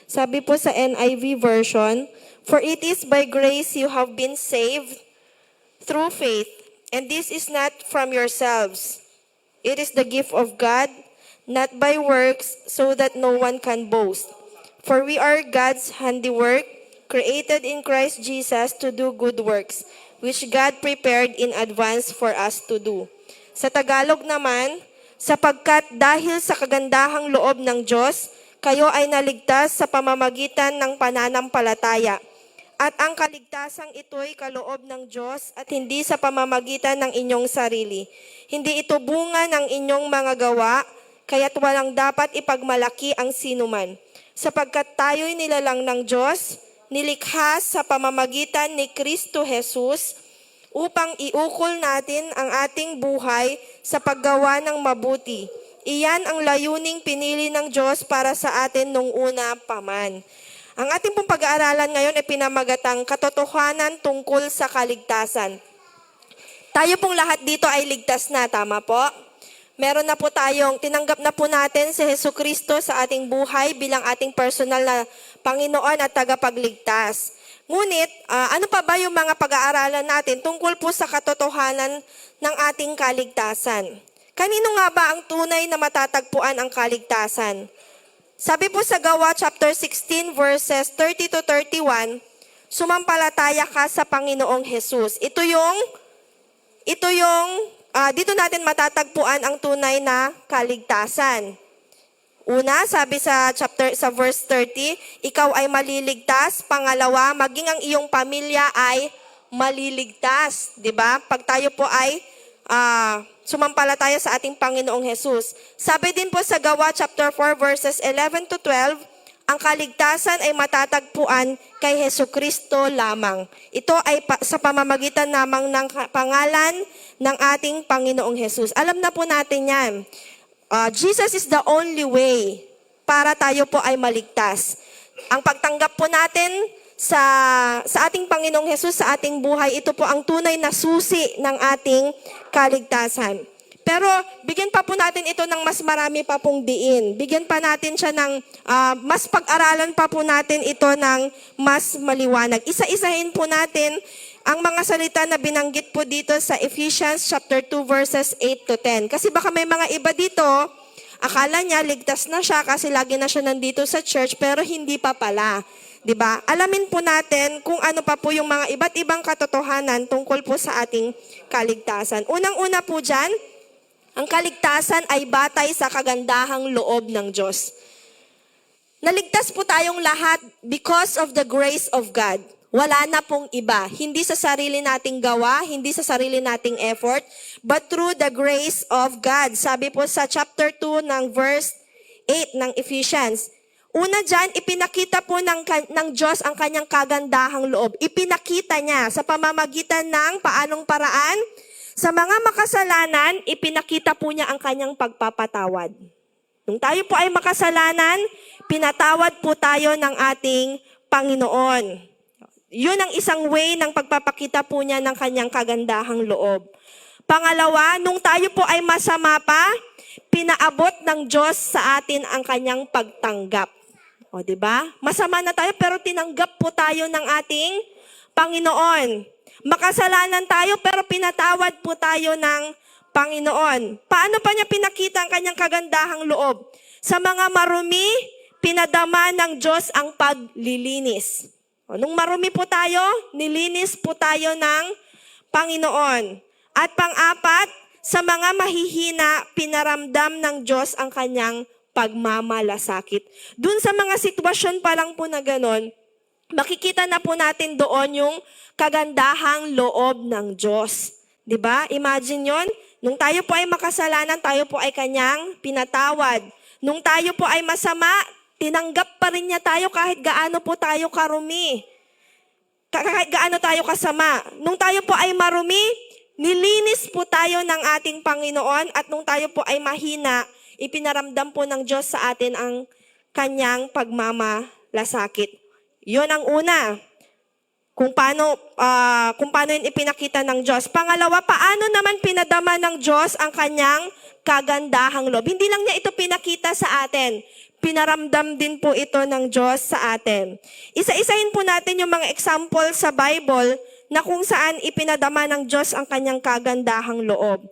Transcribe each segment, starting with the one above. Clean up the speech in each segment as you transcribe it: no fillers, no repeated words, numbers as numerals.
Sabi po sa NIV version, "For it is by grace you have been saved through faith, and this is not from yourselves. It is the gift of God, not by works, so that no one can boast. For we are God's handiwork, created in Christ Jesus to do good works, which God prepared in advance for us to do." Sa Tagalog naman, "Sapagkat dahil sa kagandahang loob ng Diyos, kayo ay naligtas sa pamamagitan ng pananampalataya. At ang kaligtasang ito'y kaloob ng Diyos at hindi sa pamamagitan ng inyong sarili. Hindi ito bunga ng inyong mga gawa, kaya't walang dapat ipagmalaki ang sinuman. Sapagkat tayo'y nilalang ng Diyos, nilikha sa pamamagitan ni Kristo Jesus, upang iukol natin ang ating buhay sa paggawa ng mabuti. Iyan ang layuning pinili ng Diyos para sa atin nung una pa man." Ang ating pong pag-aaralan ngayon ay pinamagatang katotohanan tungkol sa kaligtasan. Tayo pong lahat dito ay ligtas na, tama po? Meron na po tinanggap na po natin si Jesucristo sa ating buhay bilang ating personal na Panginoon at tagapagligtas. Ngunit, ano pa ba yung mga pag-aaralan natin tungkol po sa katotohanan ng ating kaligtasan? Kanino nga ba ang tunay na matatagpuan ang kaligtasan? Sabi po sa Gawa chapter 16 verses 30 to 31, "Sumampalataya ka sa Panginoong Jesus." Dito natin matatagpuan ang tunay na kaligtasan. Una, sabi sa verse 30, "Ikaw ay maliligtas." Pangalawa, maging ang iyong pamilya ay maliligtas, 'di ba? Pag tayo po ay sumampalataya sa ating Panginoong Jesus. Sabi din po sa Gawa chapter 4 verses 11 to 12, ang kaligtasan ay matatagpuan kay Jesucristo lamang. Ito ay sa pamamagitan lamang ng pangalan ng ating Panginoong Jesus. Alam na po natin yan. Jesus is the only way para tayo po ay maligtas. Ang pagtanggap po natin sa ating Panginoong Jesus sa ating buhay, ito po ang tunay na susi ng ating kaligtasan. Pero bigyan pa po natin ito ng mas marami pa pong diin. Bigyan pa natin siya ng mas pag-aralan pa po natin ito ng mas maliwanag. Isa-isahin po natin ang mga salita na binanggit po dito sa Ephesians chapter 2 verses 8 to 10. Kasi baka may mga iba dito, Akala niya ligtas na siya kasi lagi na siya nandito sa church, pero hindi pa pala. 'Di ba? Alamin po natin kung ano pa po yung mga iba't ibang katotohanan tungkol po sa ating kaligtasan. Unang-una po diyan, ang kaligtasan ay batay sa kagandahang loob ng Diyos. Naligtas po tayong lahat because of the grace of God. Wala na pong iba. Hindi sa sarili nating gawa, hindi sa sarili nating effort, but through the grace of God. Sabi po sa chapter 2 ng verse 8 ng Ephesians. Una dyan, ipinakita po ng Diyos ang kanyang kagandahang loob. Ipinakita niya sa pamamagitan ng paanong paraan. Sa mga makasalanan, ipinakita po niya ang kanyang pagpapatawad. Nung tayo po ay makasalanan, pinatawad po tayo ng ating Panginoon. Yun ang isang way ng pagpapakita po niya ng kanyang kagandahang loob. Pangalawa, nung tayo po ay masama pa, pinaabot ng Diyos sa atin ang kanyang pagtanggap. O, di ba? Masama na tayo pero tinanggap po tayo ng ating Panginoon. Makasalanan tayo pero pinatawad po tayo ng Panginoon. Paano pa niya pinakita ang kanyang kagandahang loob? Sa mga marumi, pinadama ng Diyos ang paglilinis. O, nung marumi po tayo, nilinis po tayo ng Panginoon. At pang-apat, sa mga mahihina, pinaramdam ng Diyos ang kanyang pagmamalasakit. Dun sa mga sitwasyon pa lang po na ganon, makikita na po natin doon yung kagandahang loob ng Diyos. 'Di ba? Imagine yon. Nung tayo po ay makasalanan, tayo po ay kanyang pinatawad. Nung tayo po ay masama, tinanggap pa rin niya tayo kahit gaano po tayo karumi. Kahit gaano tayo kasama. Nung tayo po ay marumi, nilinis po tayo ng ating Panginoon at nung tayo po ay mahina, ipinaramdam po ng Diyos sa atin ang kanyang pagmamalasakit. Yun ang una. Kung paano yun ipinakita ng Diyos. Pangalawa, paano naman pinadama ng Diyos ang kanyang kagandahang loob? Hindi lang niya ito pinakita sa atin. Pinaramdam din po ito ng Diyos sa atin. Isa-isahin po natin yung mga example sa Bible na kung saan ipinadama ng Diyos ang kanyang kagandahang loob.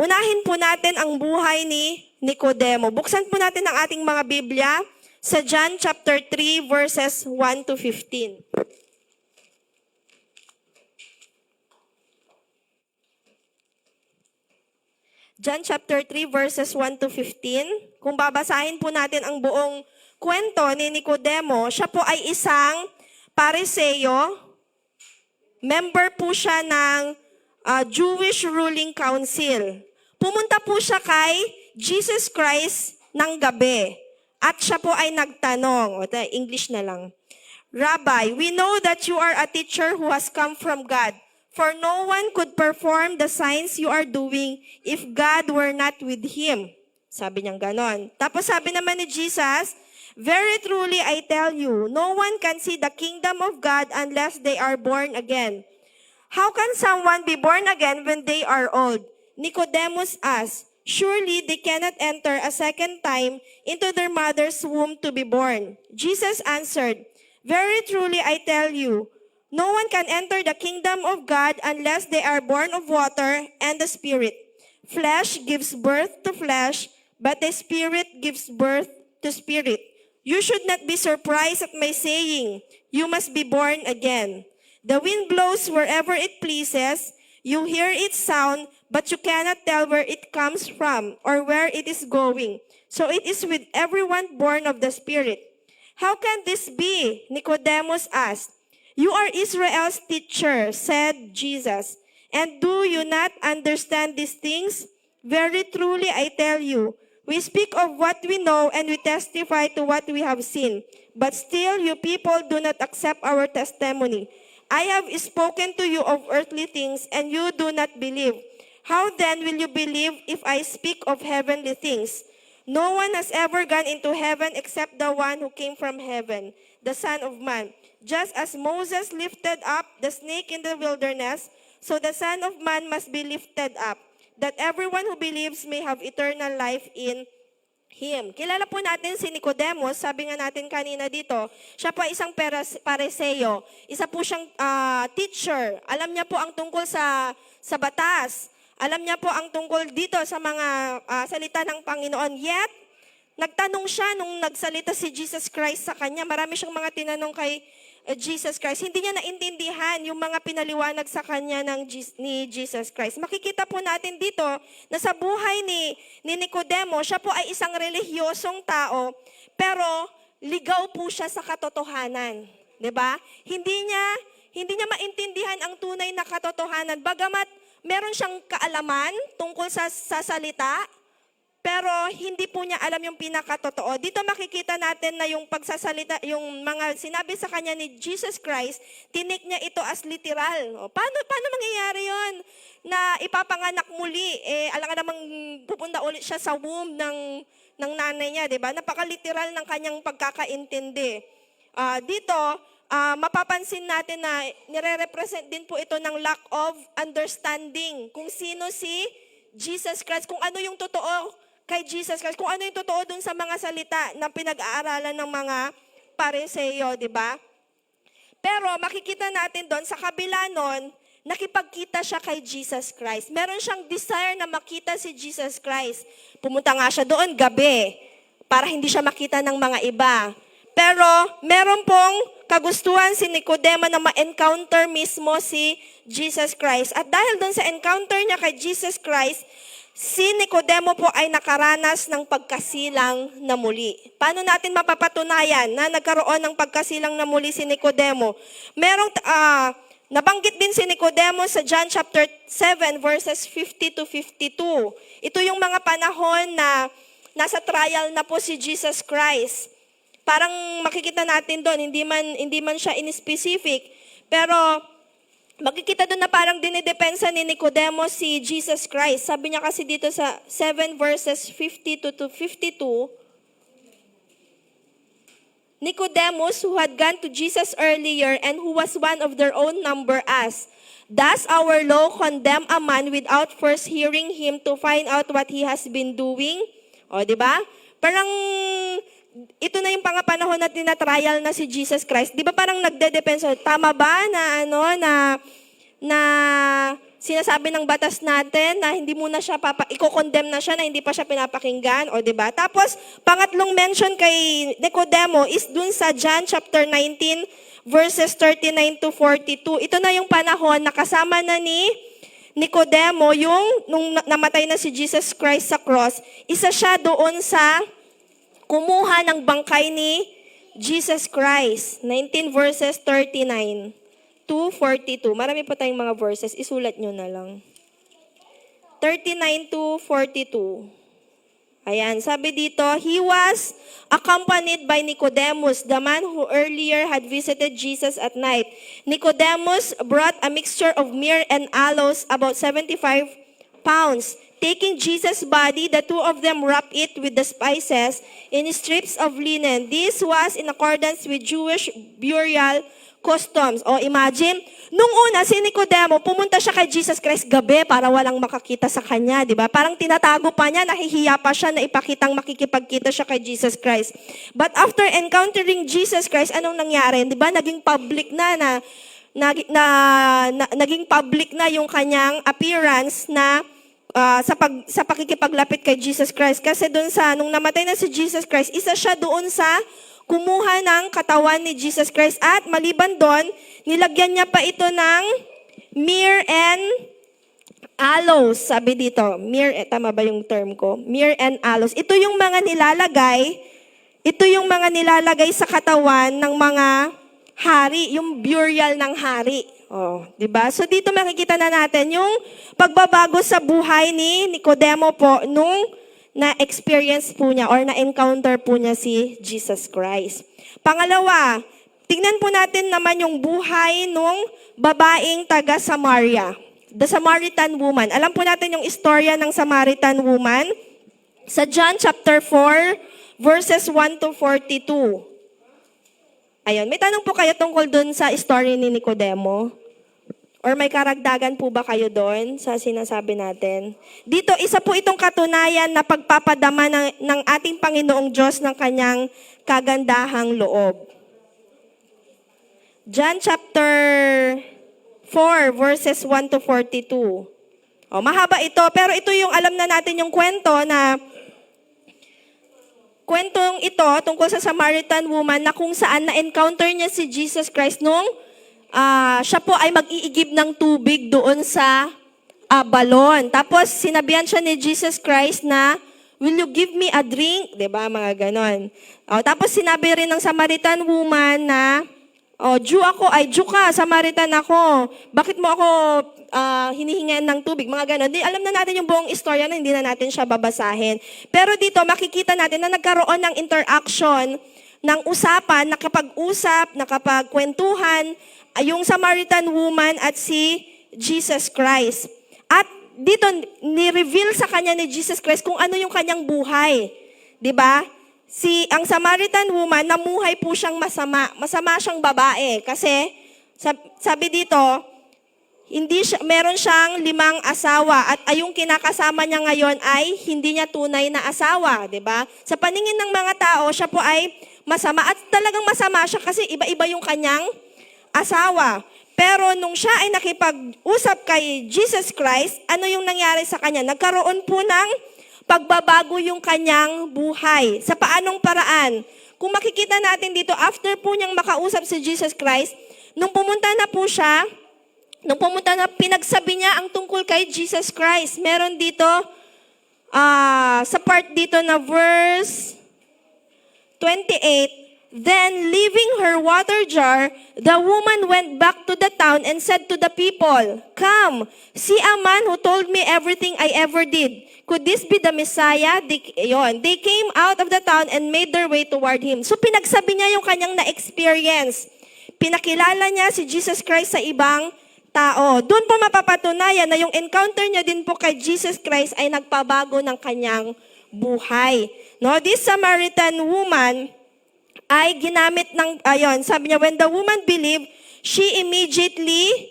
Unahin po natin ang buhay ni Nicodemo. Buksan po natin ang ating mga Biblia sa John chapter 3 verses 1 to 15. John chapter 3 verses 1 to 15. Kung babasahin po natin ang buong kwento ni Nicodemo, siya po ay isang Pariseo. Member po siya ng Jewish ruling council. Pumunta po siya kay Jesus Christ ng gabi. At siya po ay nagtanong, English na lang. Rabbi, we know that you are a teacher who has come from God. For no one could perform the signs you are doing if God were not with him. Sabi niyang ganon. Tapos sabi naman ni Jesus, very truly I tell you, no one can see the kingdom of God unless they are born again. How can someone be born again when they are old? Nicodemus asked, surely they cannot enter a second time into their mother's womb to be born. Jesus answered, very truly I tell you, no one can enter the kingdom of God unless they are born of water and the Spirit. Flesh gives birth to flesh, but the Spirit gives birth to spirit. You should not be surprised at my saying, you must be born again. The wind blows wherever it pleases. You hear its sound, but you cannot tell where it comes from or where it is going. So it is with everyone born of the Spirit. How can this be? Nicodemus asked. You are Israel's teacher, said Jesus. And do you not understand these things? Very truly I tell you, we speak of what we know and we testify to what we have seen. But still you people do not accept our testimony. I have spoken to you of earthly things and you do not believe. How then will you believe if I speak of heavenly things? No one has ever gone into heaven except the one who came from heaven, the Son of Man. Just as Moses lifted up the snake in the wilderness, so the Son of Man must be lifted up, that everyone who believes may have eternal life in Him. Kilala po natin si Nicodemus, sabi nga natin kanina dito, siya po isang Pariseo, isa po siyang teacher. Alam niya po ang tungkol sa batas. Alam niya po ang tungkol dito sa mga salita ng Panginoon. Yet, nagtanong siya nung nagsalita si Jesus Christ sa kanya. Marami siyang mga tinanong kay Jesus Christ. Hindi niya naintindihan yung mga pinaliwanag sa kanya ni Jesus Christ. Makikita po natin dito na sa buhay ni Nicodemo, siya po ay isang relihiyosong tao, pero ligaw po siya sa katotohanan. 'Di ba? Hindi niya maintindihan ang tunay na katotohanan. Bagamat meron siyang kaalaman tungkol sa salita, pero hindi po niya alam yung pinakatotoo. Dito makikita natin na yung pagsasalita, yung mga sinabi sa kanya ni Jesus Christ, tinik niya ito as literal. Paano mangyayari yon na ipapanganak muli? Alam nga namang pupunta ulit siya sa womb ng nanay niya, di ba? Napaka-literal ng kanyang pagkakaintindi. Dito, mapapansin natin na nire-represent din po ito ng lack of understanding. Kung sino si Jesus Christ, kung ano yung totoo kay Jesus Christ, kung ano yung totoo dun sa mga salita na pinag-aaralan ng mga Pariseo, di ba? Pero makikita natin doon, sa kabila nun, nakipagkita siya kay Jesus Christ. Meron siyang desire na makita si Jesus Christ. Pumunta nga siya doon gabi para hindi siya makita ng mga iba. Pero meron pong kagustuhan si Nicodemo na ma-encounter mismo si Jesus Christ. At dahil doon sa encounter niya kay Jesus Christ, si Nicodemo po ay nakaranas ng pagkasilang na muli. Paano natin mapapatunayan na nagkaroon ng pagkasilang na muli si Nicodemo? Merong nabanggit din si Nicodemo sa John chapter 7 verses 50 to 52. Ito yung mga panahon na nasa trial na po si Jesus Christ. Parang makikita natin doon, hindi man siya in-specific, pero makikita doon na parang dinidepensa ni Nicodemo si Jesus Christ. Sabi niya kasi dito sa 7 verses 50 to 52, Nicodemus, who had gone to Jesus earlier and who was one of their own number, asked, "Does our law condemn a man without first hearing him to find out what he has been doing?" O, di ba? Parang ito na yung pangapanahon na tinatrial na si Jesus Christ. Di ba parang nagdedepensa, tama ba na sinasabi ng batas natin na hindi muna siya i-condemn na siya na hindi pa siya pinapakinggan, o di ba? Tapos pangatlong mention kay Nicodemo is dun sa John chapter 19 verses 39 to 42. Ito na yung panahon na kasama na ni Nicodemo nung namatay na si Jesus Christ sa cross. Isa siya doon sa kumuha ng bangkay ni Jesus Christ. 19 verses 39 to 42. Marami po tayong mga verses. Isulat nyo na lang. 39 to 42. Ayan, sabi dito, he was accompanied by Nicodemus, the man who earlier had visited Jesus at night. Nicodemus brought a mixture of myrrh and aloes, about 75 pounds. Taking Jesus' body, the two of them wrapped it with the spices in strips of linen. This was in accordance with Jewish burial customs. O imagine, nung una si Nicodemo, pumunta siya kay Jesus Christ gabi para walang makakita sa kanya, di ba? Parang tinatago pa niya, nahihiya pa siya na ipakitang makikipagkita siya kay Jesus Christ. But after encountering Jesus Christ, anong nangyari? Di ba? Naging public naging public na yung kanyang appearance na sa pakikipaglapit kay Jesus Christ. Kasi nung namatay na si Jesus Christ, isa siya doon sa kumuha ng katawan ni Jesus Christ. At maliban doon, nilagyan niya pa ito ng myrrh and aloes. Sabi dito, myrrh, tama ba yung term ko? Myrrh and aloes. Ito yung mga nilalagay sa katawan ng mga hari, yung burial ng hari. Oh, 'di ba? So dito makikita na natin yung pagbabago sa buhay ni Nicodemo po nung na-experience po niya or na-encounter po niya si Jesus Christ. Pangalawa, tingnan po natin naman yung buhay nung babaeng taga Samaria, the Samaritan woman. Alam po natin yung istorya ng Samaritan woman sa John chapter 4 verses 1 to 42. Ayun, may tanong po kayo tungkol dun sa story ni Nicodemo? Or may karagdagan po ba kayo doon sa sinasabi natin? Dito, isa po itong katunayan na pagpapadama ng ating Panginoong Diyos ng kanyang kagandahang loob. John chapter 4 verses 1 to 42. Mahaba ito, pero ito yung alam na natin yung kwento na kwentong ito tungkol sa Samaritan woman na kung saan na-encounter niya si Jesus Christ nung siya po ay mag-iigib ng tubig doon sa balon. Tapos sinabihan siya ni Jesus Christ na, "Will you give me a drink?" 'Di ba, mga ganon. Tapos sinabi rin ng Samaritan woman na, Jew ka, Samaritan ako. Bakit mo ako hinihingan ng tubig? Mga ganon. Alam na natin yung buong istorya na hindi na natin siya babasahin. Pero dito makikita natin na nagkaroon ng interaction, ng usapan, nakapag-usap, nakapagkwentuhan, yung Samaritan woman at si Jesus Christ. At dito, ni-reveal sa kanya ni Jesus Christ kung ano yung kanyang buhay. 'Di ba? Ang Samaritan woman, namuhay po siyang masama. Masama siyang babae. Kasi, sabi dito, meron siyang 5 asawa at yung kinakasama niya ngayon ay hindi niya tunay na asawa. 'Di ba? Sa paningin ng mga tao, siya po ay masama. At talagang masama siya kasi iba-iba yung kanyang asawa. Pero nung siya ay nakipag-usap kay Jesus Christ, ano yung nangyari sa kanya? Nagkaroon po ng pagbabago yung kanyang buhay. Sa paanong paraan? Kung makikita natin dito, after po niyang makausap si Jesus Christ, nung pumunta na, pinagsabi niya ang tungkol kay Jesus Christ. Meron dito, sa part dito na verse 28, "Then, leaving her water jar, the woman went back to the town and said to the people, 'Come, see a man who told me everything I ever did. Could this be the Messiah?' They came out of the town and made their way toward him." So pinagsabi niya yung kanyang na-experience. Pinakilala niya si Jesus Christ sa ibang tao. Doon po mapapatunayan na yung encounter niya din po kay Jesus Christ ay nagpabago ng kanyang buhay. No, this Samaritan woman ay ginamit sabi niya, "When the woman believed, she immediately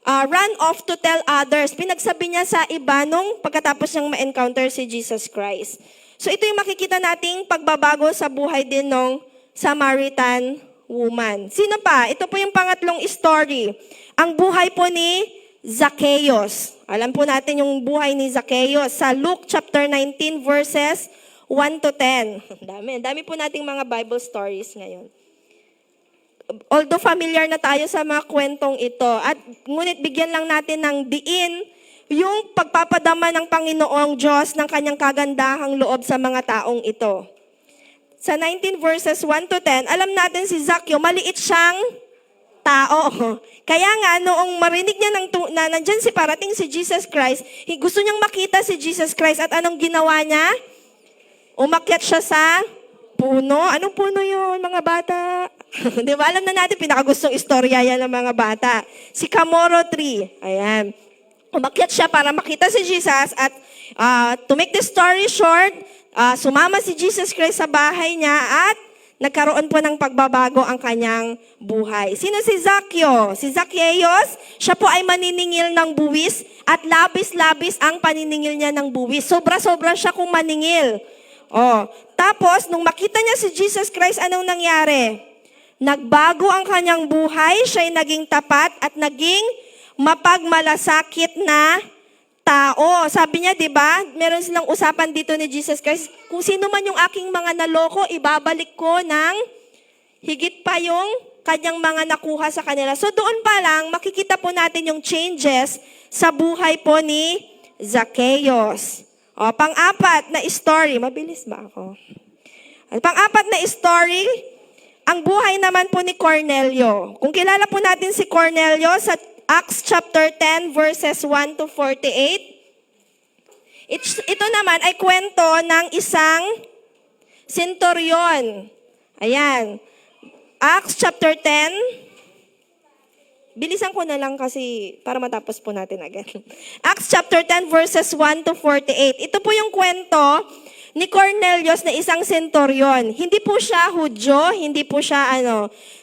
ran off to tell others." Pinagsabi niya sa iba nung pagkatapos niyang ma-encounter si Jesus Christ. So ito yung makikita nating pagbabago sa buhay din ng Samaritan woman. Sino pa? Ito po yung pangatlong story. Ang buhay po ni Zacchaeus. Alam po natin yung buhay ni Zacchaeus sa Luke chapter 19 verses 1 to 10. Dami po nating mga Bible stories ngayon. Although familiar na tayo sa mga kwentong ito, at ngunit bigyan lang natin ng diin yung pagpapadama ng Panginoong Diyos ng kanyang kagandahang loob sa mga taong ito. Sa 19 verses 1 to 10, alam natin si Zacchaeus, maliit siyang tao. Kaya nga, noong marinig niya na nandyan parating si Jesus Christ, gusto niyang makita si Jesus Christ at anong ginawa niya? Umakyat siya sa puno. Anong puno yun, mga bata? Di ba? Alam na natin, pinakagustong istorya yan ng mga bata. Si Camoro tree. Ayan. Umakyat siya para makita si Jesus at to make the story short, sumama si Jesus Christ sa bahay niya at nagkaroon po ng pagbabago ang kanyang buhay. Sino si Zacchaeus? Si Zacchaeus, siya po ay maniningil ng buwis at labis-labis ang paniningil niya ng buwis. Sobra-sobra siya kung maningil. Tapos, nung makita niya si Jesus Christ, anong nangyari? Nagbago ang kanyang buhay, siya'y naging tapat at naging mapagmalasakit na tao. Sabi niya, di ba, meron silang usapan dito ni Jesus Christ, kung sino man yung aking mga naloko, ibabalik ko ng higit pa yung kanyang mga nakuha sa kanila. So doon pa lang, makikita po natin yung changes sa buhay po ni Zacchaeus. Pang-apat na story. Mabilis ba ako? Pang-apat na story, ang buhay naman po ni Cornelio. Kung kilala po natin si Cornelio sa Acts chapter 10 verses 1 to 48, ito naman ay kwento ng isang centurion. Ayan. Acts chapter 10. Bilisan ko na lang kasi para matapos po natin agad. Acts chapter 10 verses 1 to 48. Ito po yung kwento ni Cornelius na isang centurion. Hindi po siya Hudyo, hindi po siya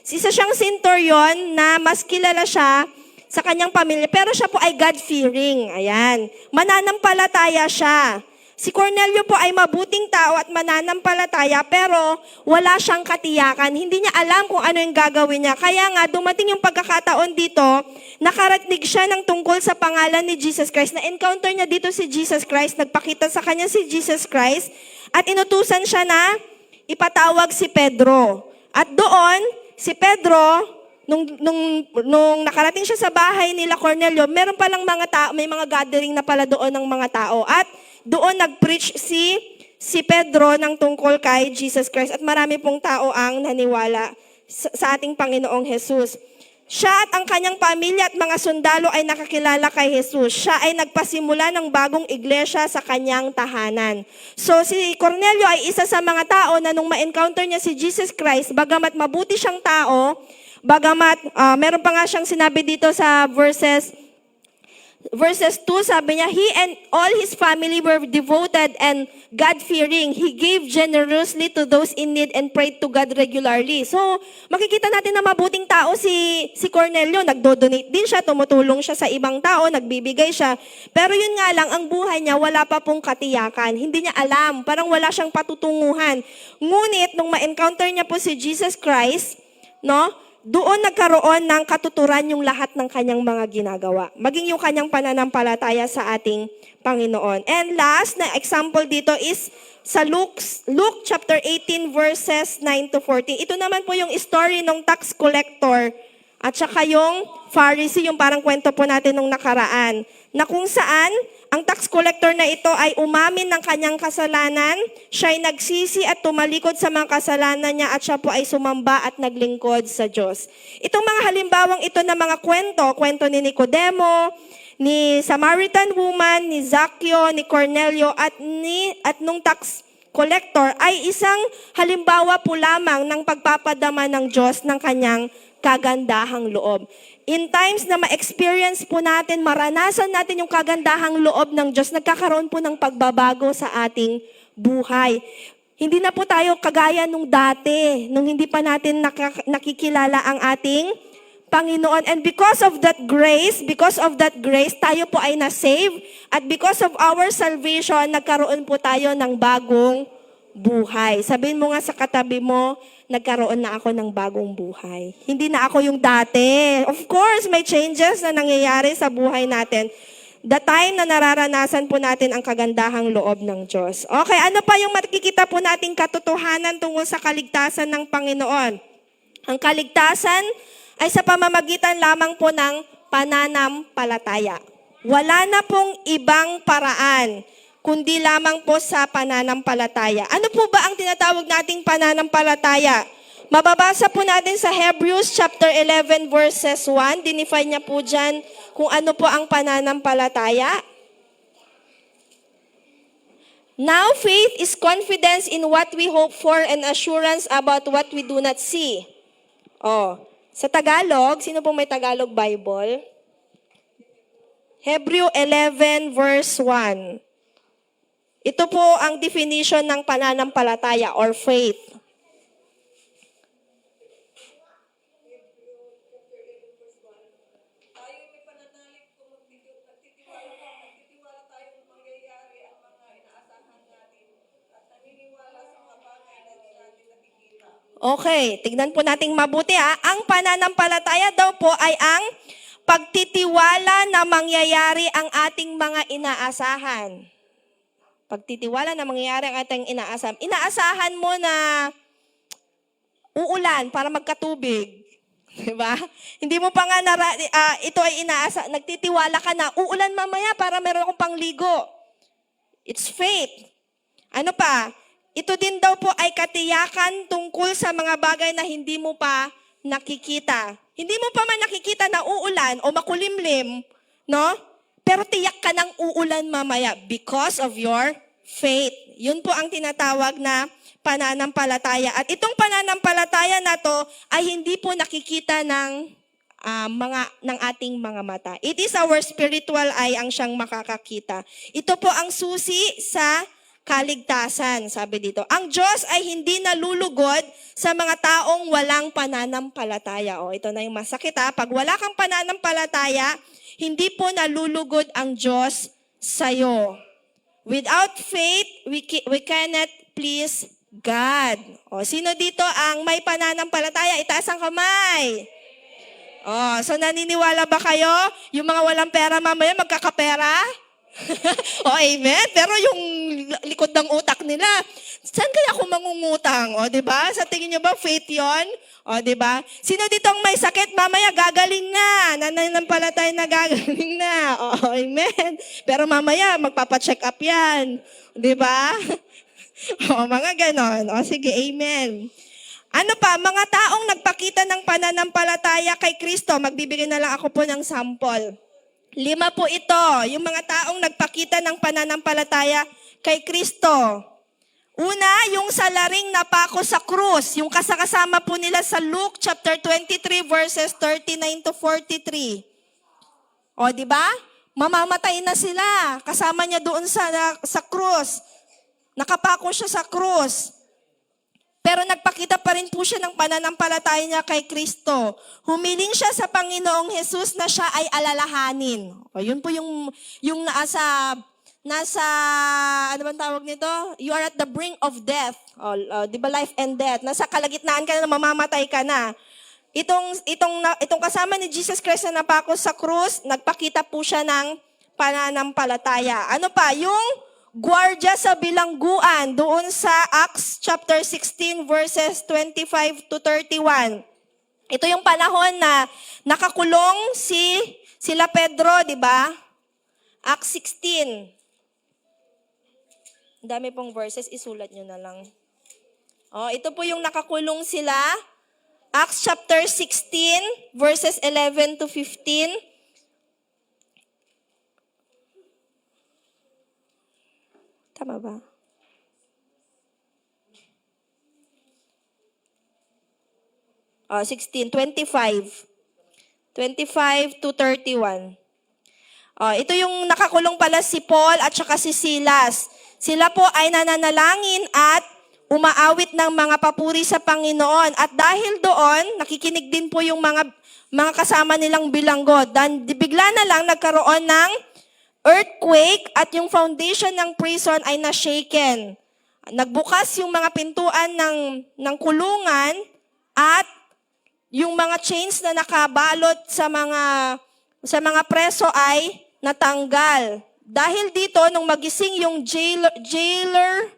isa siyang centurion na mas kilala siya sa kanyang pamilya, pero siya po ay God-fearing. Ayan. Mananampalataya siya. Si Cornelio po ay mabuting tao at mananampalataya, pero wala siyang katiyakan. Hindi niya alam kung ano yung gagawin niya. Kaya nga, dumating yung pagkakataon dito, nakarating siya ng tungkol sa pangalan ni Jesus Christ. Na-encounter niya dito si Jesus Christ, nagpakita sa kanya si Jesus Christ, at inutusan siya na ipatawag si Pedro. At doon, si Pedro, nung nakarating siya sa bahay nila Cornelio, meron palang mga tao, may mga gathering na pala doon ng mga tao. At doon nag-preach si Pedro ng tungkol kay Jesus Christ. At marami pong tao ang naniwala sa ating Panginoong Jesus. Siya at ang kanyang pamilya at mga sundalo ay nakakilala kay Jesus. Siya ay nagpasimula ng bagong iglesia sa kanyang tahanan. So si Cornelio ay isa sa mga tao na nung ma-encounter niya si Jesus Christ, bagamat mabuti siyang tao, bagamat meron pa nga siyang sinabi dito sa verses 2, sabi niya, he and all his family were devoted and God-fearing. He gave generously to those in need and prayed to God regularly. So, makikita natin na mabuting tao si Cornelio. Nagdo-donate din siya, tumutulong siya sa ibang tao, nagbibigay siya. Pero yun nga lang, ang buhay niya wala pa pong katiyakan. Hindi niya alam, parang wala siyang patutunguhan. Ngunit, nung ma-encounter niya po si Jesus Christ, no? Doon nagkaroon ng katuturan yung lahat ng kanyang mga ginagawa. Maging yung kanyang pananampalataya sa ating Panginoon. And last na example dito is sa Luke chapter 18 verses 9 to 14. Ito naman po yung story ng tax collector at saka yung Pharisee, yung parang kwento po natin nung nakaraan. Na kung saan ang tax collector na ito ay umamin ng kanyang kasalanan, siya ay nagsisi at tumalikod sa mga kasalanan niya at siya po ay sumamba at naglingkod sa Diyos. Itong mga halimbawang ito na mga kwento ni Nicodemo, ni Samaritan woman, ni Zaccheo, ni Cornelio at nung tax collector ay isang halimbawa po lamang ng pagpapadama ng Diyos ng kanyang kagandahang loob. In times na ma-experience po natin, maranasan natin yung kagandahang loob ng Diyos, nagkakaroon po ng pagbabago sa ating buhay. Hindi na po tayo kagaya nung dati, nung hindi pa natin nakikilala ang ating Panginoon. And because of that grace, tayo po ay na-save. At because of our salvation, nagkaroon po tayo ng bagong buhay. Sabihin mo nga sa katabi mo, nagkaroon na ako ng bagong buhay. Hindi na ako yung dati. Of course, may changes na nangyayari sa buhay natin. The time na nararanasan po natin ang kagandahang loob ng Diyos. Okay, ano pa yung makikita po nating katotohanan tungkol sa kaligtasan ng Panginoon? Ang kaligtasan ay sa pamamagitan lamang po ng pananampalataya. Wala na pong ibang paraan kundi lamang po sa pananampalataya. Ano po ba ang tinatawag nating pananampalataya? Mababasa po natin sa Hebrews chapter 11 verses 1. Dinefine niya po dyan kung ano po ang pananampalataya. Now faith is confidence in what we hope for and assurance about what we do not see. Sa Tagalog, sino po may Tagalog Bible? Hebrews 11 verse 1. Ito po ang definition ng pananampalataya or faith. Okay, tignan po nating mabuti ha. Ang pananampalataya daw po ay ang pagtitiwala na mangyayari ang ating mga inaasahan. Pagtitiwala na mangyayari ang ating inaasahan. Inaasahan mo na uulan para magkatubig. Diba? Hindi mo pa nga ito ay nagtitiwala ka na uulan mamaya para meron akong pangligo. It's faith. Ano pa? Ito din daw po ay katiyakan tungkol sa mga bagay na hindi mo pa nakikita. Hindi mo pa man nakikita na uulan o makulimlim, no? Pero tiyak ka ng uulan mamaya because of your faith. Yun po ang tinatawag na pananampalataya. At itong pananampalataya na to ay hindi po nakikita ng ating mga mata. It is our spiritual eye ang siyang makakakita. Ito po ang susi sa kaligtasan, sabi dito. Ang Diyos ay hindi nalulugod sa mga taong walang pananampalataya. Ito na yung masakit ha. Pag wala kang pananampalataya, hindi po nalulugod ang Diyos sa'yo. Without faith, we cannot please God. Sino dito ang may pananampalataya? Itaas ang kamay. So naniniwala ba kayo? Yung mga walang pera mamaya magkakapera? Amen. Pero yung likod ng utak nila, saan kaya ako mangungutang? Di ba? Sa tingin nyo ba faith yon? Di ba? Sino dito ang may sakit? Mamaya gagaling na. Nananampalataya na gagaling na. Amen. Pero mamaya magpapacheck up yan. Di ba? Mga ganon. Sige, amen. Ano pa? Mga taong nagpakita ng pananampalataya kay Kristo. Magbibigay na lang ako po ng sample. 5 po ito, yung mga taong nagpakita ng pananampalataya kay Kristo. Una, yung salaring napako sa krus, yung kasama po nila sa Luke chapter 23 verses 39 to 43. Di ba? Mamamatay na sila. Kasama niya doon sa krus. Nakapako siya sa krus. Pero nagpakita pa rin po siya ng pananampalataya niya kay Kristo. Humiling siya sa Panginoong Jesus na siya ay alalahanin. Yun po yung nasa, ano bang tawag nito? You are at the brink of death. Di ba, life and death. Nasa kalagitnaan ka na, mamamatay ka na. Itong kasama ni Jesus Christ na napako sa krus, nagpakita po siya ng pananampalataya. Ano pa? Yung gwardiya sa bilangguan doon sa Acts chapter 16 verses 25 to 31. Ito yung panahon na nakakulong sila Pedro, di ba? Acts 16. Ang dami pong verses, isulat nyo na lang. Ito po yung nakakulong sila. Acts chapter 16 verses 11 to 15. Tama ba? Oh, 16, 25 to 31. Ito yung nakakulong pala si Paul at saka si Silas. Sila po ay nananalangin at umaawit ng mga papuri sa Panginoon. At dahil doon, nakikinig din po yung mga kasama nilang bilanggo. Dan bigla na lang nagkaroon ng earthquake at yung foundation ng prison ay na-shaken. Nagbukas yung mga pintuan ng kulungan at yung mga chains na nakabalot sa mga preso ay natanggal. Dahil dito, nung magising yung jailer,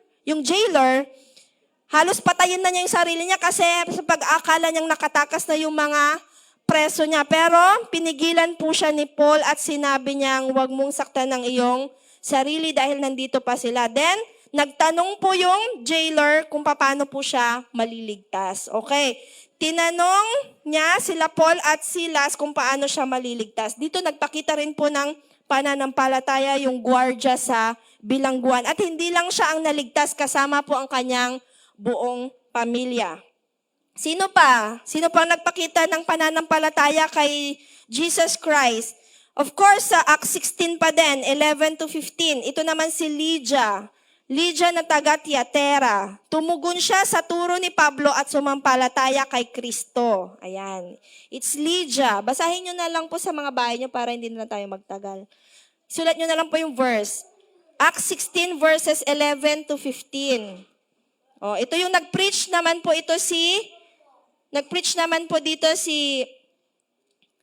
halos patayin na niya yung sarili niya kasi sa pag-akala niyang nakatakas na yung mga preso niya. Pero pinigilan po siya ni Paul at sinabi niyang huwag mong saktan ng iyong sarili dahil nandito pa sila. Then, nagtanong po yung jailer kung paano po siya maliligtas. Okay. Tinanong niya sila Paul at Silas kung paano siya maliligtas. Dito nagpakita rin po ng pananampalataya yung gwardiya sa bilangguan. At hindi lang siya ang naligtas, kasama po ang kanyang buong pamilya. Sino pa? Sino pa nagpakita ng pananampalataya kay Jesus Christ? Of course, sa Acts 16 pa din, 11 to 15. Ito naman si Lydia. Lydia na taga Tiatira. Tumugon siya sa turo ni Pablo at sumampalataya kay Kristo. Ayan. It's Lydia. Basahin nyo na lang po sa mga bahay nyo para hindi na tayo magtagal. Sulat nyo na lang po yung verse. Acts 16 verses 11 to 15. Ito yung nag-preach naman po dito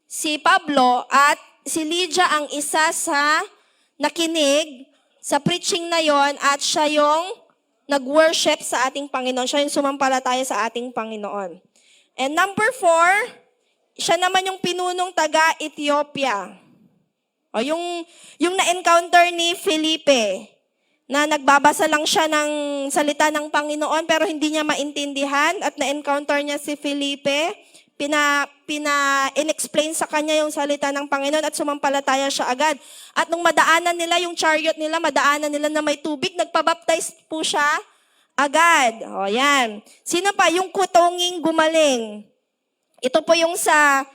si Pablo at si Lydia ang isa sa nakinig sa preaching na yon at siya yung nag-worship sa ating Panginoon. Siya yung sumampalataya sa ating Panginoon. And number 4, siya naman yung pinunong taga-Ethiopia. Yung na-encounter ni Felipe, na nagbabasa lang siya ng salita ng Panginoon pero hindi niya maintindihan at na-encounter niya si Felipe, in-explain sa kanya yung salita ng Panginoon at sumampalataya siya agad. At nung madaanan nila yung chariot nila, na may tubig, nagpabaptize po siya agad. Yan. Sino pa? Yung kutonging gumaling. Ito po yung sa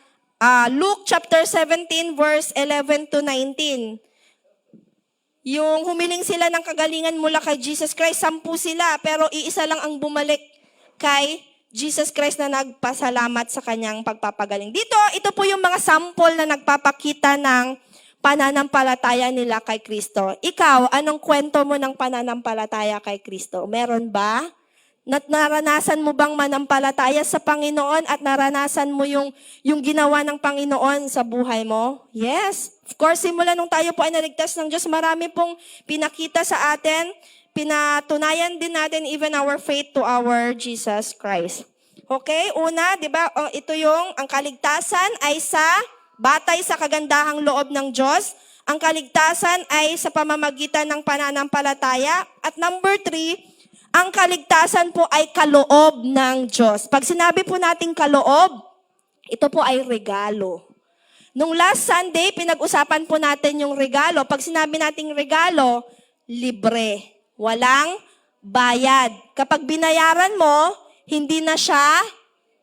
Luke chapter 17 verse 11 to 19. Yung humiling sila ng kagalingan mula kay Jesus Christ, 10 sila, pero iisa lang ang bumalik kay Jesus Christ na nagpasalamat sa kanyang pagpapagaling. Ito po yung mga sample na nagpapakita ng pananampalataya nila kay Kristo. Ikaw, anong kwento mo ng pananampalataya kay Kristo? Meron ba Naranasan mo bang manampalataya sa Panginoon at naranasan mo yung ginawa ng Panginoon sa buhay mo? Yes. Of course, simula nung tayo po ay naligtas ng Diyos, marami pong pinakita sa atin, pinatunayan din natin even our faith to our Jesus Christ. Okay, una, di ba, ito ang kaligtasan ay batay sa kagandahang loob ng Diyos. Ang kaligtasan ay sa pamamagitan ng pananampalataya. At number 3, ang kaligtasan po ay kaloob ng Diyos. Pag sinabi po nating kaloob, ito po ay regalo. Nung last Sunday, pinag-usapan po natin yung regalo. Pag sinabi nating regalo, libre. Walang bayad. Kapag binayaran mo, hindi na siya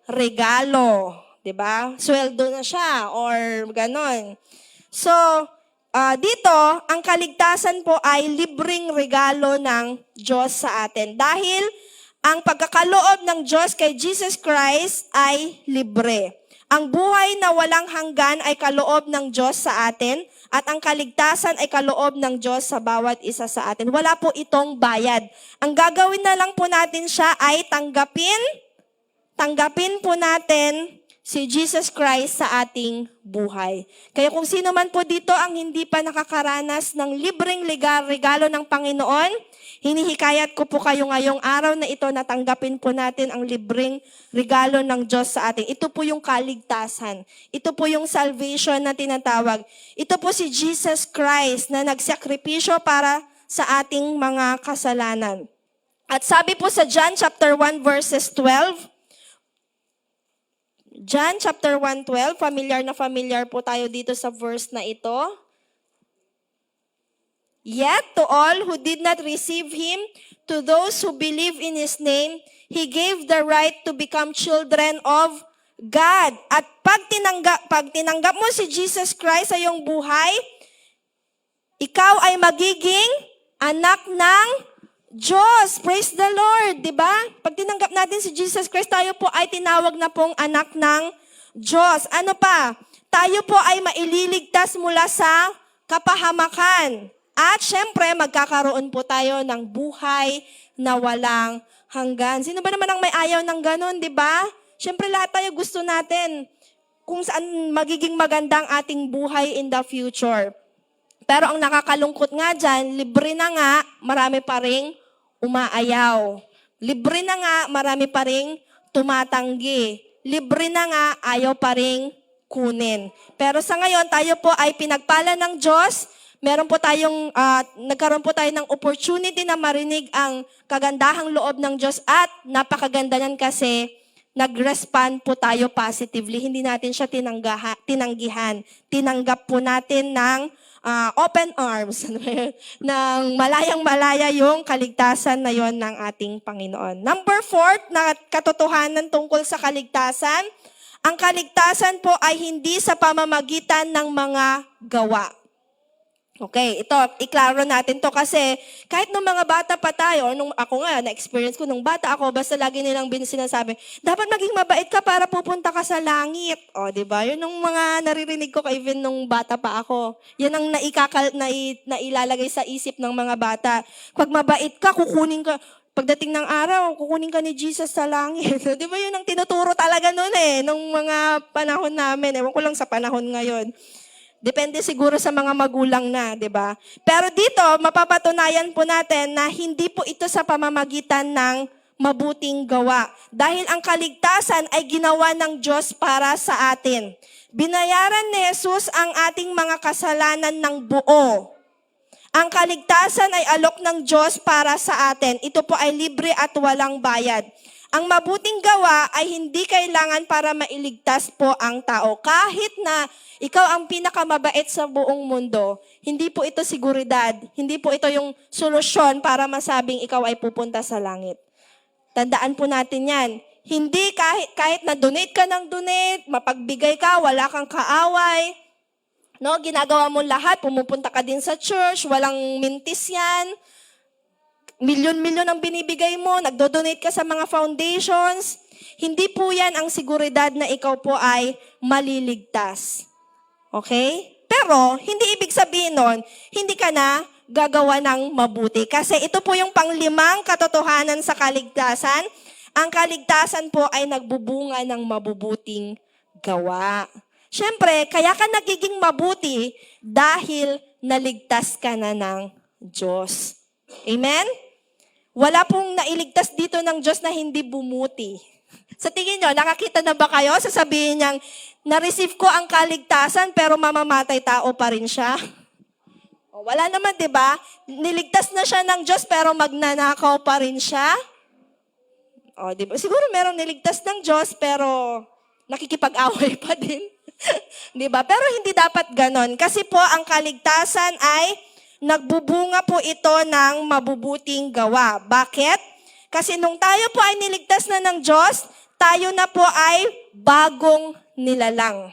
regalo. 'Di ba? Sweldo na siya or ganon. So, dito, ang kaligtasan po ay libreng regalo ng Diyos sa atin. Dahil ang pagkakaloob ng Diyos kay Jesus Christ ay libre. Ang buhay na walang hanggan ay kaloob ng Diyos sa atin at ang kaligtasan ay kaloob ng Diyos sa bawat isa sa atin. Wala po itong bayad. Ang gagawin na lang po natin siya ay tanggapin po natin si Jesus Christ sa ating buhay. Kaya kung sino man po dito ang hindi pa nakakaranas ng libreng regalo ng Panginoon, hinihikayat ko po kayo ngayong araw na ito na tanggapin po natin ang libreng regalo ng Diyos sa atin. Ito po yung kaligtasan. Ito po yung salvation na tinatawag. Ito po si Jesus Christ na nagsakripisyo para sa ating mga kasalanan. At sabi po sa John chapter 1 verses 12, John chapter 1:12, familiar na familiar po tayo dito sa verse na ito. Yet to all who did not receive Him, to those who believe in His name, He gave the right to become children of God. At pag tinanggap mo si Jesus Christ sa iyong buhay, ikaw ay magiging anak ng Diyos. Praise the Lord, di ba? Pag tinanggap natin si Jesus Christ, tayo po ay tinawag na pong anak ng Diyos. Ano pa? Tayo po ay maililigtas mula sa kapahamakan. At syempre, magkakaroon po tayo ng buhay na walang hanggan. Sino ba naman ang may ayaw ng ganun, di ba? Syempre, lahat tayo gusto natin kung saan magiging maganda ang ating buhay in the future. Pero ang nakakalungkot nga dyan, libre na nga, marami pa ring umaayaw. Libre na nga, marami pa ring tumatanggi. Libre na nga, ayaw pa ring kunin. Pero sa ngayon, tayo po ay pinagpala ng Diyos. Nagkaroon po tayo ng opportunity na marinig ang kagandahang loob ng Diyos at napakaganda yan kasi nag-respond po tayo positively. Hindi natin siya tinanggihan. Tinanggap po natin ng open arms, ng malayang-malaya yung kaligtasan na yon ng ating Panginoon. Number 4, na katotohanan tungkol sa kaligtasan, ang kaligtasan po ay hindi sa pamamagitan ng mga gawa. Okay, ito, iklaro natin to kasi kahit nung mga bata pa tayo, ako nga, na-experience ko nung bata ako, basta lagi nilang sinasabi, dapat maging mabait ka para pupunta ka sa langit. O, di ba? Yun yung mga naririnig ko even nung bata pa ako. Yan ang nailalagay sa isip ng mga bata. Pag mabait ka, kukunin ka. Pagdating ng araw, kukunin ka ni Jesus sa langit. Di ba yun ang tinuturo talaga nun nung mga panahon namin. Ewan ko lang sa panahon ngayon. Depende siguro sa mga magulang na, di ba? Pero dito, mapapatunayan po natin na hindi po ito sa pamamagitan ng mabuting gawa. Dahil ang kaligtasan ay ginawa ng Diyos para sa atin. Binayaran ni Jesus ang ating mga kasalanan ng buo. Ang kaligtasan ay alok ng Diyos para sa atin. Ito po ay libre at walang bayad. Ang mabuting gawa ay hindi kailangan para mailigtas po ang tao. Kahit na ikaw ang pinakamabait sa buong mundo, hindi po ito seguridad. Hindi po ito yung solusyon para masabing ikaw ay pupunta sa langit. Tandaan po natin yan. Hindi kahit na donate ka ng donate, mapagbigay ka, wala kang kaaway, no, ginagawa mo lahat, pumupunta ka din sa church, walang mintis yan. Milyon-milyon ang binibigay mo, nagdo-donate ka sa mga foundations. Hindi po yan ang seguridad na ikaw po ay maliligtas. Okay? Pero, hindi ibig sabihin nun, hindi ka na gagawa ng mabuti. Kasi ito po yung panglimang katotohanan sa kaligtasan. Ang kaligtasan po ay nagbubunga ng mabubuting gawa. Siyempre, kaya ka nagiging mabuti dahil naligtas ka na ng Diyos. Amen? Wala pong nailigtas dito ng Diyos na hindi bumuti. Sa tingin nyo, nakakita na ba kayo? Sasabihin niyang, na-receive ko ang kaligtasan pero mamamatay tao pa rin siya. O, wala naman, di ba? Niligtas na siya ng Diyos pero magnanakaw pa rin siya. O, di ba? Siguro merong niligtas ng Diyos pero nakikipag-away pa din. Di ba? Pero hindi dapat ganon. Kasi po ang kaligtasan ay nagbubunga po ito ng mabubuting gawa. Bakit? Kasi nung tayo po ay niligtas na ng Diyos, tayo na po ay bagong nilalang.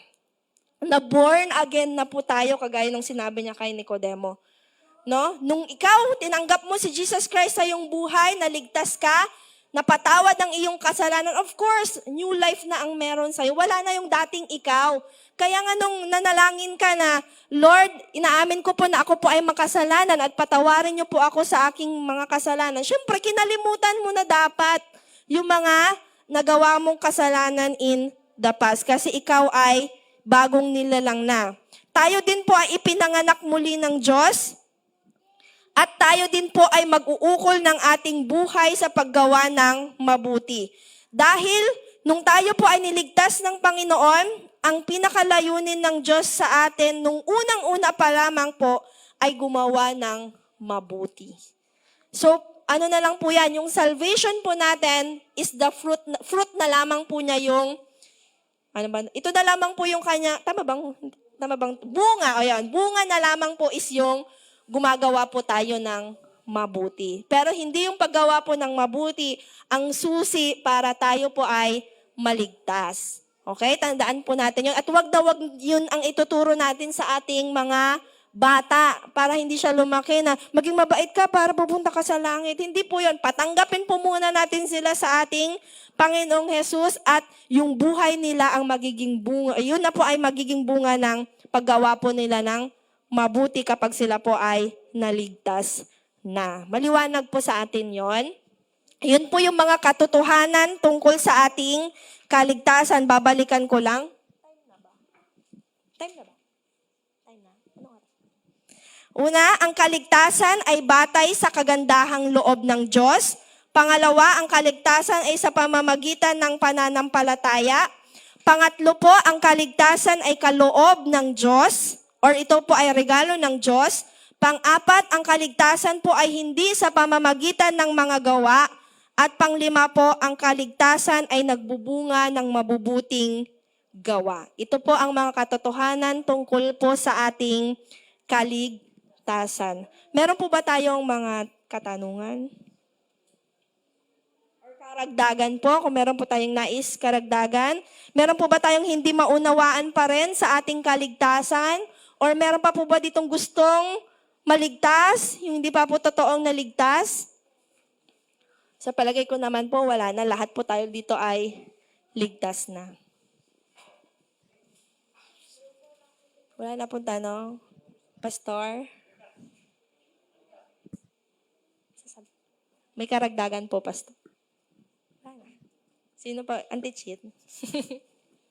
Na born again na po tayo, kagaya ng sinabi niya kay Nicodemo. No? Nung ikaw, tinanggap mo si Jesus Christ sa iyong buhay, naligtas ka, napatawad ang iyong kasalanan, of course, new life na ang meron sa'yo. Wala na yung dating ikaw. Kaya nga nung nanalangin ka na, Lord, inaamin ko po na ako po ay makasalanan at patawarin niyo po ako sa aking mga kasalanan. Siyempre, kinalimutan mo na dapat yung mga nagawa mong kasalanan in the past kasi ikaw ay bagong nilalang na. Tayo din po ay ipinanganak muli ng Diyos at tayo din po ay mag-uukol ng ating buhay sa paggawa ng mabuti. Dahil nung tayo po ay niligtas ng Panginoon, ang pinakalayunin ng Diyos sa atin nung unang-una pa lamang po ay gumawa ng mabuti. So, ano na lang po yan, yung salvation po natin is the fruit na lamang po niya yung, ano ba, ito na lamang po yung kanya, tama bang, bunga, o yan, bunga na lamang po is yung gumagawa po tayo ng mabuti. Pero hindi yung paggawa po ng mabuti ang susi para tayo po ay maligtas. Okay? Tandaan po natin yun. At wag na wag yun ang ituturo natin sa ating mga bata para hindi siya lumaki na maging mabait ka para pupunta ka sa langit. Hindi po yun. Patanggapin po muna natin sila sa ating Panginoong Jesus at yung buhay nila ang magiging bunga. Yun na po ay magiging bunga ng paggawa po nila ng mabuti kapag sila po ay naligtas na. Maliwanag po sa atin yon. Yun po yung mga katotohanan tungkol sa ating kaligtasan. Babalikan ko lang. Time na ba? Una, ang kaligtasan ay batay sa kagandahang loob ng Diyos. Pangalawa, ang kaligtasan ay sa pamamagitan ng pananampalataya. Pangatlo po, ang kaligtasan ay kaloob ng Diyos or ito po ay regalo ng Diyos. Pang-apat, ang kaligtasan po ay hindi sa pamamagitan ng mga gawa. At panglima po, ang kaligtasan ay nagbubunga ng mabubuting gawa. Ito po ang mga katotohanan tungkol po sa ating kaligtasan. Meron po ba tayong mga katanungan? Or karagdagan po, kung meron po tayong nais karagdagan? Meron po ba tayong hindi maunawaan pa rin sa ating kaligtasan? Or meron pa po ba ditong gustong maligtas, yung hindi pa po totoong naligtas? Sa palagay ko naman po, wala na. Lahat po tayo dito ay ligtas na. Wala na po tanong? Pastor? May karagdagan po, Pastor. Sino pa? Anti-cheat?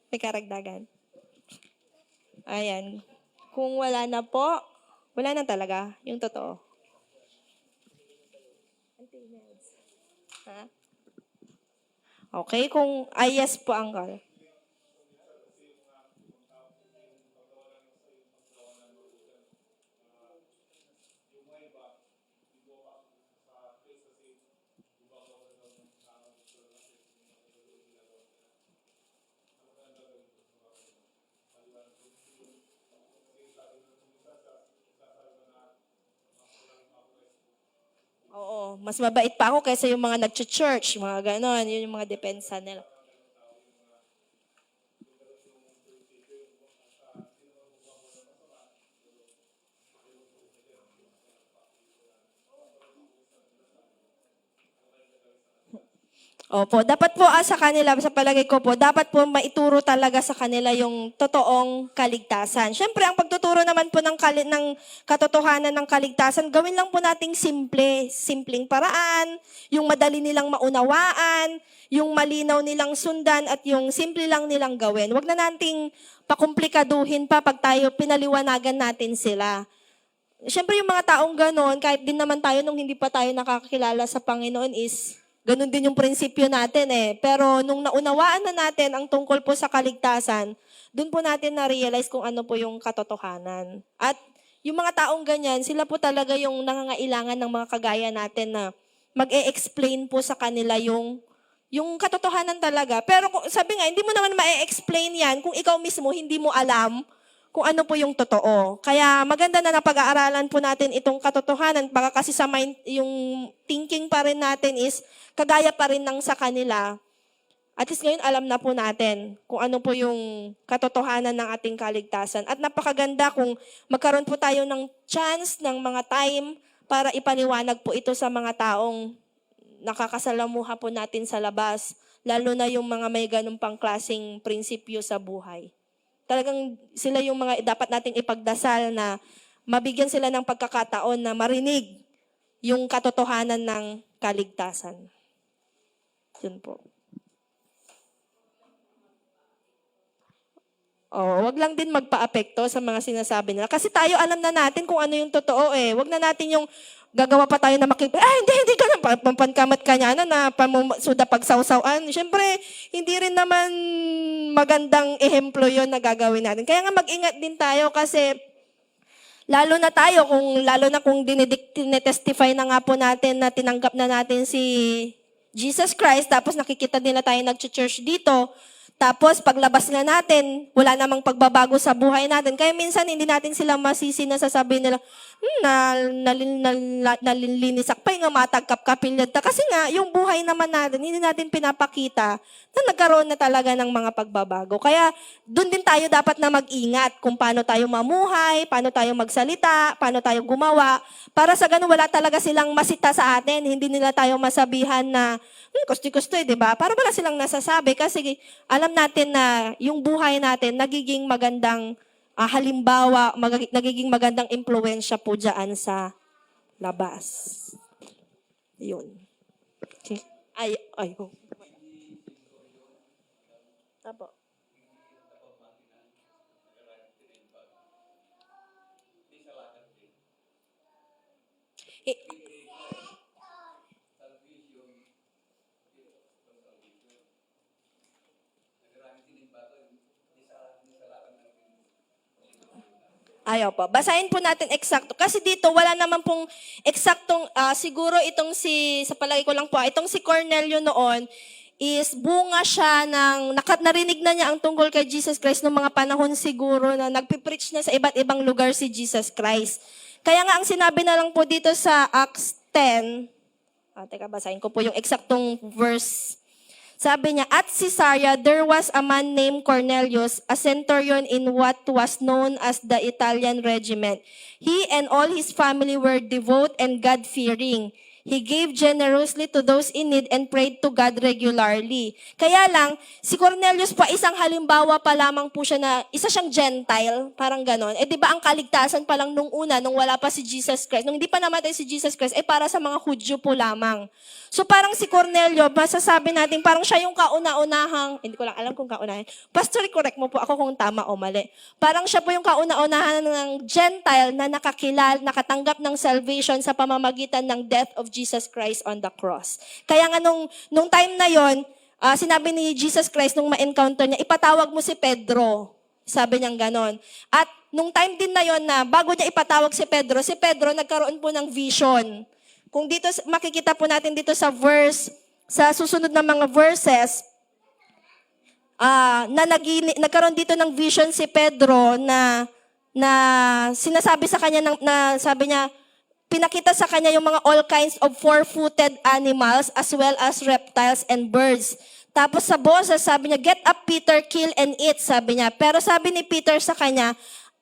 May karagdagan. Ayan. Kung wala na po, wala na talaga. Yung totoo. Ha? Okay, kung yes po ang call. Oo, mas mabait pa ako kaysa yung mga nag-church, mga ganon. Yun yung mga depensa nila. Opo, dapat po sa kanila, sa palagay ko po, dapat po maituro talaga sa kanila yung totoong kaligtasan. Siyempre, ang pagtuturo naman po ng katotohanan ng kaligtasan, gawin lang po nating simpleng paraan, yung madali nilang maunawaan, yung malinaw nilang sundan, at yung simple lang nilang gawin. Huwag na nating pakomplikaduhin pa pag tayo pinaliwanagan natin sila. Siyempre, yung mga taong ganon, kahit din naman tayo nung hindi pa tayo nakakilala sa Panginoon is, ganun din yung prinsipyo natin eh. Pero nung naunawaan na natin ang tungkol po sa kaligtasan, dun po natin na-realize kung ano po yung katotohanan. At yung mga taong ganyan, sila po talaga yung nangangailangan ng mga kagaya natin na mag-e-explain po sa kanila yung katotohanan talaga. Pero sabi nga, hindi mo naman ma-e-explain yan kung ikaw mismo hindi mo alam kung ano po yung totoo. Kaya maganda na napag-aaralan po natin itong katotohanan. Baka kasi sa mind, yung thinking pa rin natin is kagaya pa rin ng sa kanila. At least ngayon alam na po natin kung ano po yung katotohanan ng ating kaligtasan. At napakaganda kung magkaroon po tayo ng chance, ng mga time para ipaliwanag po ito sa mga taong nakakasalamuha po natin sa labas. Lalo na yung mga may ganun pang klaseng prinsipyo sa buhay. Talagang sila yung mga dapat nating ipagdasal na mabigyan sila ng pagkakataon na marinig yung katotohanan ng kaligtasan. Yun po. Wag lang din magpa-apekto sa mga sinasabi nila. Kasi tayo alam na natin kung ano yung totoo eh. Wag na natin yung gagawa pa tayo na hindi ka na, pampankamat ka niya na suda pagsawsawan. Siyempre, hindi rin naman magandang ehemplo yon na gagawin natin. Kaya nga mag-ingat din tayo kasi lalo na kung dinetestify na nga po natin na tinanggap na natin si Jesus Christ, tapos nakikita nila tayo nag-church dito, tapos paglabas nga natin, wala namang pagbabago sa buhay natin. Kaya minsan hindi natin sila masisi na sasabihin nila, nalilinis akpay nga matagkap kapilyad ta. Kasi nga, yung buhay naman natin, hindi natin pinapakita na nagkaroon na talaga ng mga pagbabago. Kaya doon din tayo dapat na mag-ingat kung paano tayo mamuhay, paano tayo magsalita, paano tayo gumawa. Para sa ganun, wala talaga silang masita sa atin. Hindi nila tayo masabihan na, kusti-kusto di ba? Para wala silang nasasabi kasi alam natin na yung buhay natin nagiging magandang halimbawa, nagiging magandang impluwensya po dyan sa labas. Yun. Okay. Oh. Apo. Ayaw po. Basahin po natin eksakto. Kasi dito, wala naman pong eksaktong, siguro itong sa palagi ko lang po, itong si Cornelio noon, is bunga siya narinig na niya ang tungkol kay Jesus Christ noong mga panahon siguro na nagpipreach na sa iba't ibang lugar si Jesus Christ. Kaya nga ang sinabi na lang po dito sa Acts 10, teka, basahin ko po yung eksaktong verse. Sabi niya, at Caesarea, there was a man named Cornelius, a centurion in what was known as the Italian regiment. He and all his family were devout and God-fearing. He gave generously to those in need and prayed to God regularly. Kaya lang, si Cornelius pa isang halimbawa pa lamang po siya na isa siyang Gentile, parang ganon. Di ba ang kaligtasan pa lang nung una, nung wala pa si Jesus Christ, nung hindi pa namatay si Jesus Christ, para sa mga Hudyo po lamang. So parang si Cornelio, masasabi natin, parang siya yung kauna-unahang, hindi ko lang alam kung kauna-unahan. Pastor, correct mo po ako kung tama o mali. Parang siya po yung kauna-unahan ng Gentile na nakatanggap ng salvation sa pamamagitan ng death of Jesus Christ on the cross. Kaya nga nung time na yon, sinabi ni Jesus Christ nung ma-encounter niya, ipatawag mo si Pedro. Sabi niya ganon. At nung time din na yon na bago niya ipatawag si Pedro nagkaroon po ng vision. Kung dito, makikita po natin dito sa susunod na mga verses, nagkaroon dito ng vision si Pedro na sinasabi sa kanya, sabi niya, pinakita sa kanya yung mga all kinds of four-footed animals as well as reptiles and birds. Tapos sa boses, sabi niya, get up Peter, kill and eat, sabi niya. Pero sabi ni Peter sa kanya,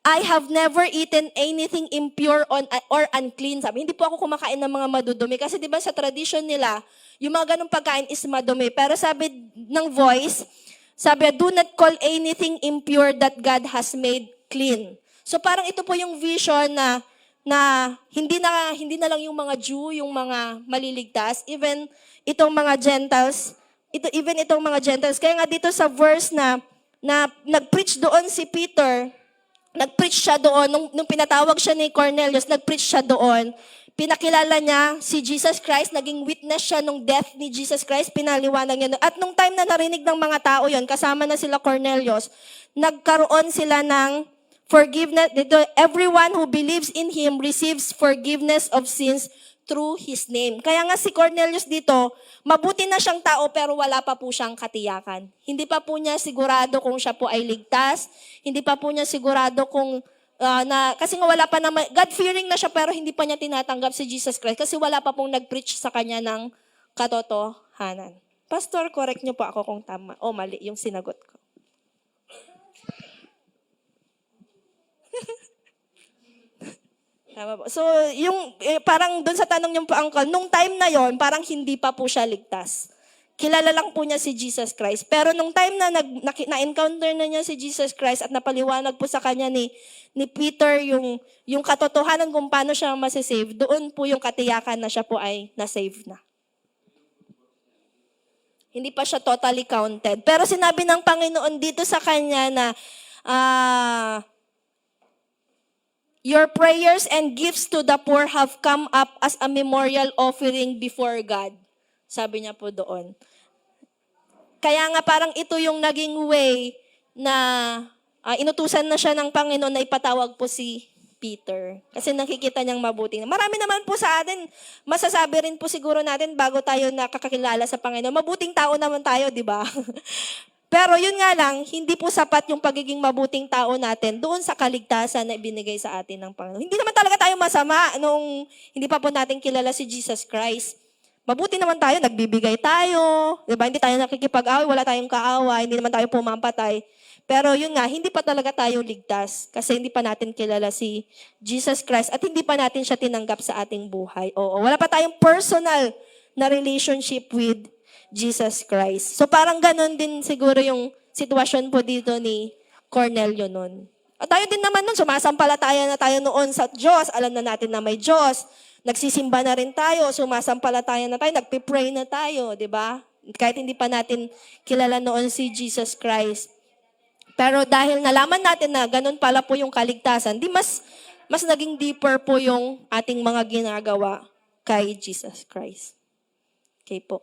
I have never eaten anything impure or unclean. Sabi, hindi po ako kumakain ng mga madudumi. Kasi di ba sa tradition nila, yung mga ganong pagkain is madumi. Pero sabi ng voice, sabi, do not call anything impure that God has made clean. So parang ito po yung vision na hindi na lang yung mga Jew, yung mga maliligtas, even itong mga Gentiles, itong mga Gentiles. Kaya nga dito sa verse na nag-preach doon si Peter, nag-preach siya doon, nung pinatawag siya ni Cornelius, nag-preach siya doon. Pinakilala niya si Jesus Christ, naging witness siya nung death ni Jesus Christ, pinaliwanag niya. At nung time na narinig ng mga tao yon, kasama na sila Cornelius, nagkaroon sila ng forgiveness. Everyone who believes in Him receives forgiveness of sins through His name. Kaya nga si Cornelius dito, mabuti na siyang tao pero wala pa po siyang katiyakan. Hindi pa po niya sigurado kung siya po ay ligtas. Hindi pa po niya sigurado kung, kasi nga wala pa naman, God-fearing na siya pero hindi pa niya tinatanggap si Jesus Christ kasi wala pa pong nag-preach sa kanya ng katotohanan. Pastor, correct niyo po ako kung tama o mali yung sinagot ko. Tama po. So, yung parang doon sa tanong niyo po, uncle, nung time na yon, parang hindi pa po siya ligtas. Kilala lang po niya si Jesus Christ. Pero nung time na na-encounter na niya si Jesus Christ at napaliwanag po sa kanya ni Peter yung katotohanan kung paano siya masisave, doon po yung katiyakan na siya po ay na-save na. Hindi pa siya totally counted. Pero sinabi ng Panginoon dito sa kanya na, your prayers and gifts to the poor have come up as a memorial offering before God. Sabi niya po doon. Kaya nga parang ito yung naging way na inutusan na siya ng Panginoon na ipatawag po si Peter. Kasi nakikita niyang mabuti. Marami naman po sa atin, masasabi rin po siguro natin bago tayo nakakakilala sa Panginoon. Mabuting tao naman tayo, di ba? Pero yun nga lang, hindi po sapat yung pagiging mabuting tao natin doon sa kaligtasan na ibinigay sa atin ng Panginoon. Hindi naman talaga tayo masama nung hindi pa po natin kilala si Jesus Christ. Mabuti naman tayo, nagbibigay tayo, di ba? Hindi tayo nakikipag-away, wala tayong kaaway, hindi naman tayo pumampatay. Pero yun nga, hindi pa talaga tayo ligtas kasi hindi pa natin kilala si Jesus Christ at hindi pa natin siya tinanggap sa ating buhay. Oo, wala pa tayong personal na relationship with Jesus Christ. So parang ganun din siguro yung sitwasyon po dito ni Cornelio nun. At tayo din naman nun, sumasampalataya na tayo noon sa Diyos. Alam na natin na may Diyos. Nagsisimba na rin tayo, sumasampalataya na tayo, nagpipray na tayo, di ba? Kahit hindi pa natin kilala noon si Jesus Christ. Pero dahil nalaman natin na ganun pala po yung kaligtasan, di mas naging deeper po yung ating mga ginagawa kay Jesus Christ. Okay po.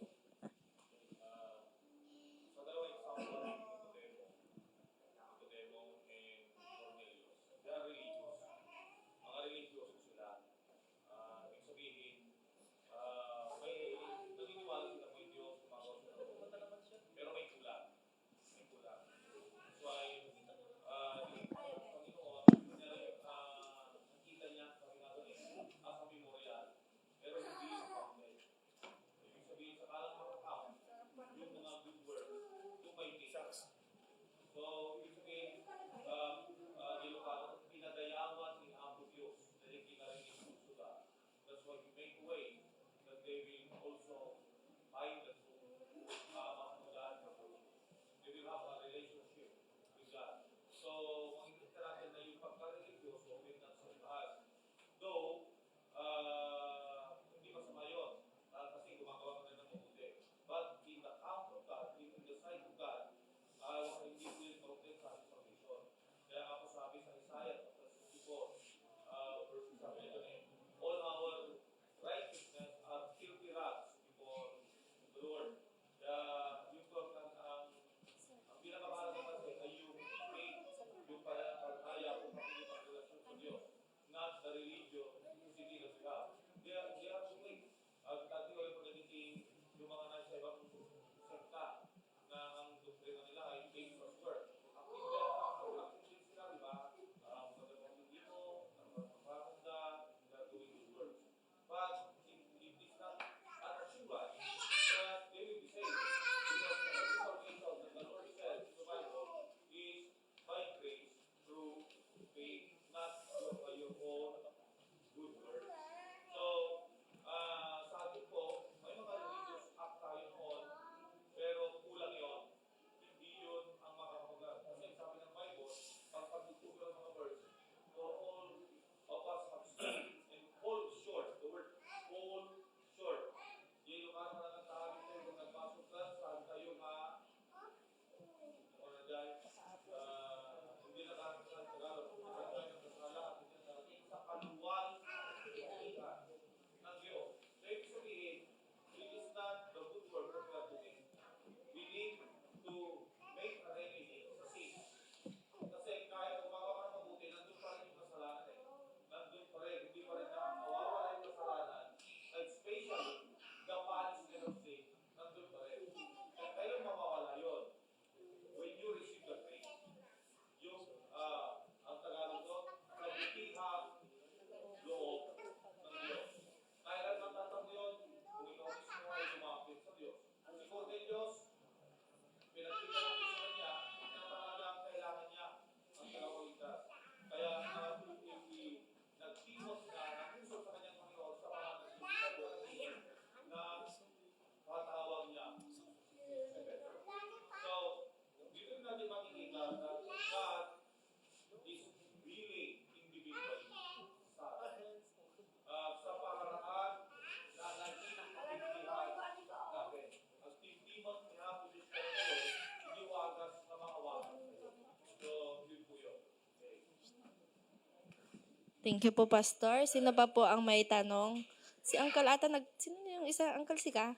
Thank you po, Pastor. Sino pa po ang may tanong? Si Uncle ata sino yung isa? Uncle Sika?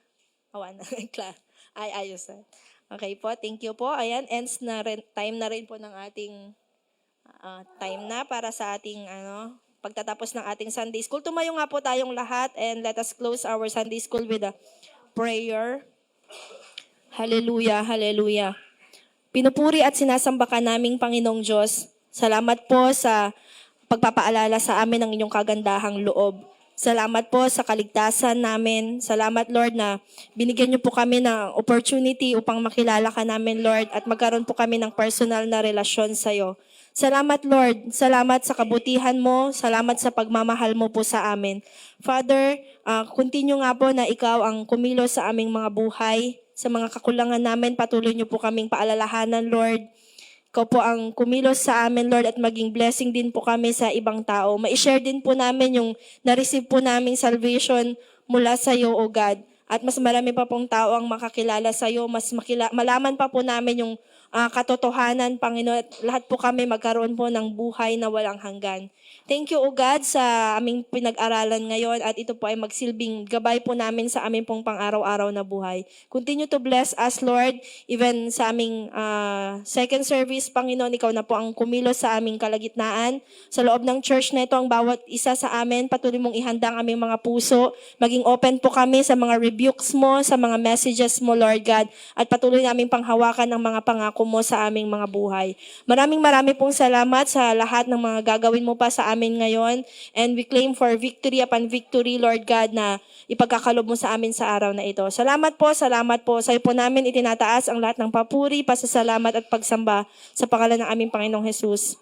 Awan na. Ay, ayos na. Okay po, thank you po. Ayan, ends na rin, time na rin po ng ating time na para sa ating pagtatapos ng ating Sunday School. Tumayo nga po tayong lahat and let us close our Sunday School with a prayer. Hallelujah, hallelujah. Pinupuri at sinasamba ka naming Panginoong Diyos. Salamat po sa pagpapaalala sa amin ng inyong kagandahang loob. Salamat po sa kaligtasan namin. Salamat, Lord, na binigyan niyo po kami ng opportunity upang makilala ka namin, Lord, at magkaroon po kami ng personal na relasyon sa iyo. Salamat, Lord. Salamat sa kabutihan mo. Salamat sa pagmamahal mo po sa amin. Father, continue nga po na ikaw ang kumilos sa aming mga buhay. Sa mga kakulangan namin, patuloy niyo po kaming paalalahanan, Lord. Ikaw po ang kumilos sa amin, Lord, at maging blessing din po kami sa ibang tao. Ma-share din po namin yung na-receive po naming salvation mula sa iyo, O God. At mas marami pa pong tao ang makakilala sa iyo. Mas malaman pa po namin yung katotohanan, Panginoon. At lahat po kami magkaroon po ng buhay na walang hanggan. Thank you, O God, sa aming pinag-aralan ngayon at ito po ay magsilbing gabay po namin sa aming pong pang-araw-araw na buhay. Continue to bless us, Lord, even sa aming second service, Panginoon, ikaw na po ang kumilos sa aming kalagitnaan. Sa loob ng church na ito, ang bawat isa sa amin, patuloy mong ihanda ang aming mga puso. Maging open po kami sa mga rebukes mo, sa mga messages mo, Lord God, at patuloy namin panghawakan ang mga pangako mo sa aming mga buhay. Maraming pong salamat sa lahat ng mga gagawin mo pa sa amin ngayon, and we claim for victory upon victory, Lord God, na ipagkakalob mo sa amin sa araw na ito. Salamat po. Sa iyo po namin itinataas ang lahat ng papuri, pasasalamat at pagsamba sa pangalan ng aming Panginoong Jesus.